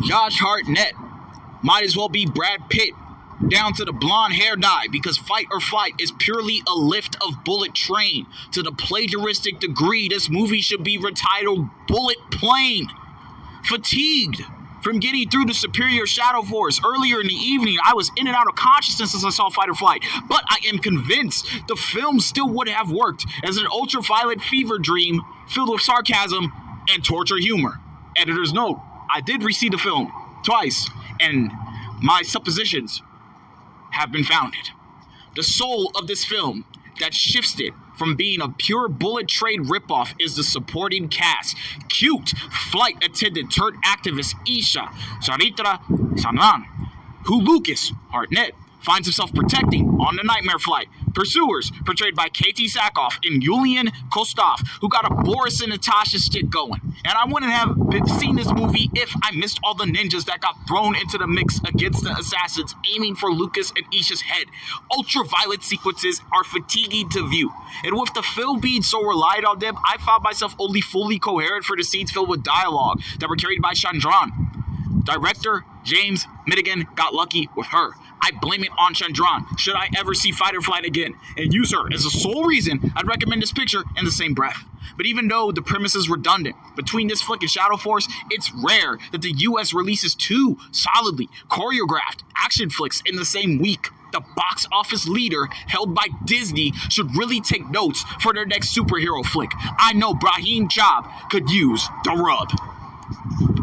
Josh Hartnett might as well be Brad Pitt, down to the blonde hair dye, because Fight or Flight is purely a lift of Bullet Train. To the plagiaristic degree, this movie should be retitled Bullet Plane. Fatigued from getting through the superior Shadow Force earlier in the evening, I was in and out of consciousness as I saw Fight or Flight, but I am convinced the film still would have worked as an ultraviolet fever dream filled with sarcasm and torture humor. Editor's note, I did re-see the film twice, and my suppositions have been founded. The soul of this film that shifts it from being a pure Bullet Train ripoff is the supporting cast. Cute flight attendant turned activist Isha Charitra Sanan, who Lucas Hartnett finds himself protecting on the Nightmare Flight. Pursuers, portrayed by Katie Sackhoff and Yulian Kostov, who got a Boris and Natasha shit going. And I wouldn't have seen this movie if I missed all the ninjas that got thrown into the mix against the assassins aiming for Lucas and Isha's head. Ultraviolet sequences are fatiguing to view. And with the film being so reliant on them, I found myself only fully coherent for the scenes filled with dialogue that were carried by Chandran. Director James Madigan got lucky with her. I blame it on Chandran. Should I ever see Fight or Flight again and use her as the sole reason, I'd recommend this picture in the same breath. But even though the premise is redundant, between this flick and Shadow Force, it's rare that the US releases two solidly choreographed action flicks in the same week. The box office leader held by Disney should really take notes for their next superhero flick. I know Brahim Job could use the rub.